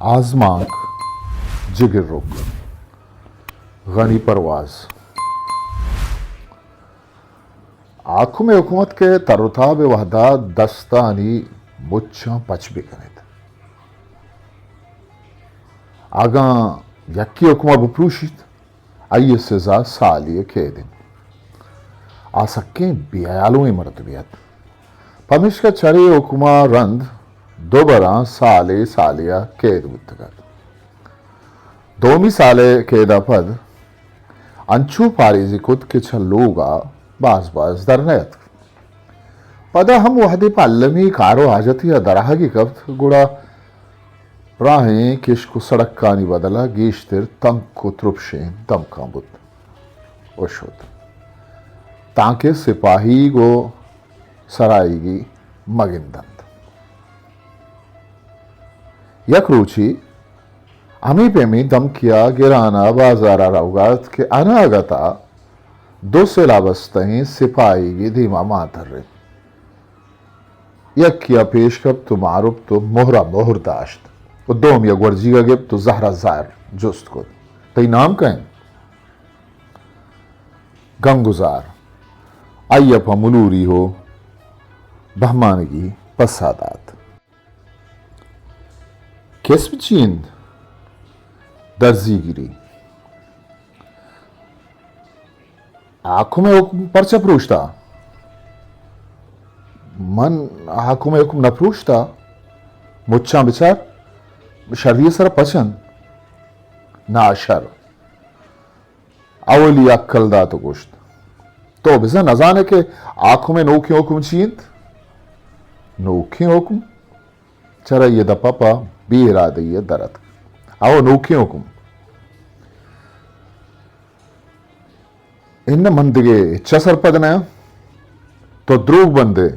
آزمانک جگر رک غنی پرواز آنکھوں میں حکومت کے ترتاب وحدہ دستانی مچھاں پچ بھی کنید آگاں یکی حکومت بپروشید ای سزا سالی کیدن آسکیں بیالویں مرتبیت پمش کا چرے حکومت رند دوبراں سالیا کید بتگد دومی سالے کیدا پد انچو پاریزی کت کے چھلوگا باز درنیت پدا ہم وحدی پالمی کارو حاجتی دراہگی کبت گوڑا راہیں کشکو سڑکانی بدلا گیشتر تنک کو ترپشیں دمکاں بود اوشود تاکہ سپاہی گو سرائی گی مگندند یک روچی ہمیں پہ میں دم کیا گرانا بازارا روگات کہ اناگتا دو سے لابستہیں سپاہی گی دھیما ماتر رہے یک کیا پیش کب تو معروب تو مہر داشت و دوم یک ورجی گا گب تو زہرہ زائر جست کد تی نام کہیں گنگزار ایپا ملوری ہو بہمانگی پسادات کسب چیند درزی گیری آنکھوں میں حکم پرچہ پروشتا من آنکھوں میں حکم نہ پروشتا مچھاں بچار شریع سر پچن نا شر اولی اکل دا تو گوشت تو بزا نزانے کہ آنکھوں میں نوکی حکم چیند نوکی حکم چرا یہ دا پاپا بی ارادی درد او نوکی حکم ان مندگے چسر پدنا تو دروگ بندے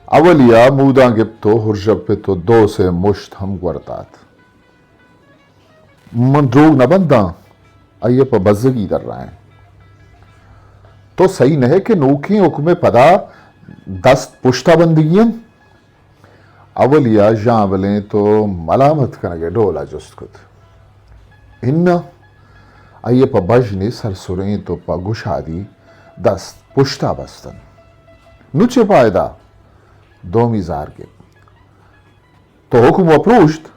اولیا موداں گپ تو ہرجب پہ تو دو سے مشت ہم گورتات من دروگ نہ بنداں آئیے پا بزگی در رہے ہیں تو صحیح نہیں کہ نوکی حکم پدا دست پشتا بندگیاں اولیا جان بلیں تو ملامت کنگے ڈولا جست کت انہ آئیے پا بجنی سرسریں تو پا گشادی دست پشتا بستن نوچے پائدہ دومی زار کے تو حکم اپروشت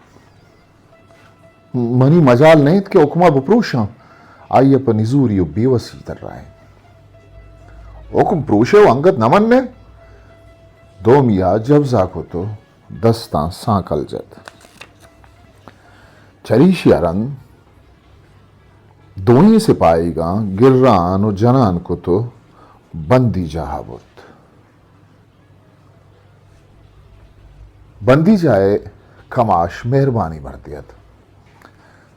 منی مجال نہیں کہ حکمہ بپروشاں آئیے پا نزوری و بیوسی در رہے حکم پروشے و انگت نمن نے دومیا جب زاکو تو دستاں سانکل جد چریشی ارن دوئیں سپاہی گاں گران و جنان کو تو بندی جہا بود بندی جائے کماش مہربانی بردیت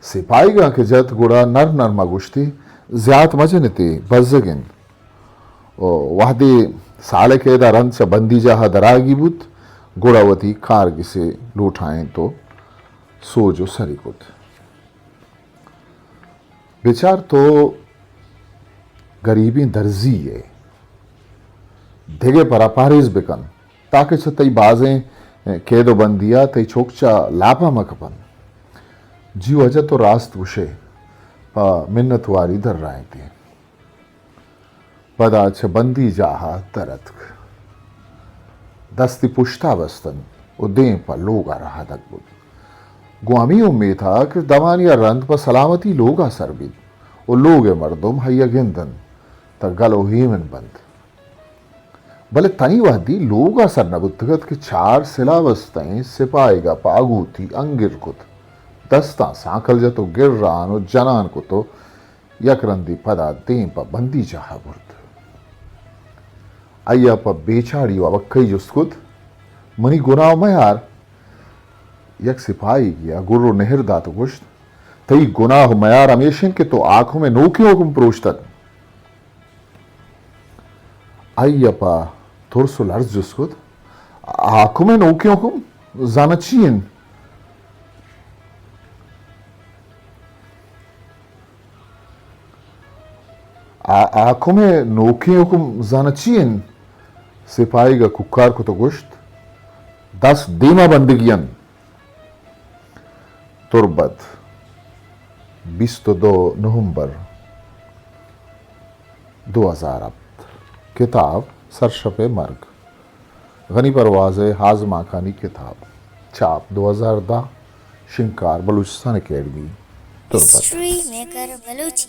سپاہی گاں کے جت گوڑا نر مگوشتی زیاد مجنتی بزگن وحدی سالے کے دا رند سے بندی جہا دراگی بود گوڑاوتی کارگی سے لوٹائیں تو سوجو سری کت بیچار تو غریبی درزی ہے دھگے پرا پاریز بکن تاکہ چھتائی بازیں کیدو بندیا تی چوکچا لاپا مکپن جیو اجا تو راست وشے پا منت واری در رائیں تھی پدا چھ بندی جاہا درتک دستی پشتا بستن و دیں پا لوگا رہا دک بود گوامی امید تھا کہ دوانیا رند پا سلامتی لوگا سر بید و لوگ مردم حیا گندن تا گلو ہیمن بند بلے تنی وحدی لوگا سر نبتگت کہ چار سلا بستیں سپاہی گا پاگو تھی انگر کت دستاں سانکل جا تو گر ران و جنان کو تو یک رندی پدا دیں پا بندی جاہا برد آیا پا بیچاری و وکی جست کت منی گناہ میار یک سپاہی گیا گرو نہر دا تو گشت تی گناہ میار ہمیشن کہ تو آنکھوں میں نوکی حکم پروشتن آیا پا ترسو لرز جست کت آنکھوں میں نوکی حکم زانچین آنکھوں میں نوکی حکم زانچین سپاہی گا ککار کو تو گشت دس دیما بندگین تربت 22 نومبر 2007 کتاب سرشپ مرگ غنی پرواز ہاضمہ خانی کتاب چھاپ 2010 شنکار بلوچستان اکیڈمی تربت ہسٹری میکر بلوچی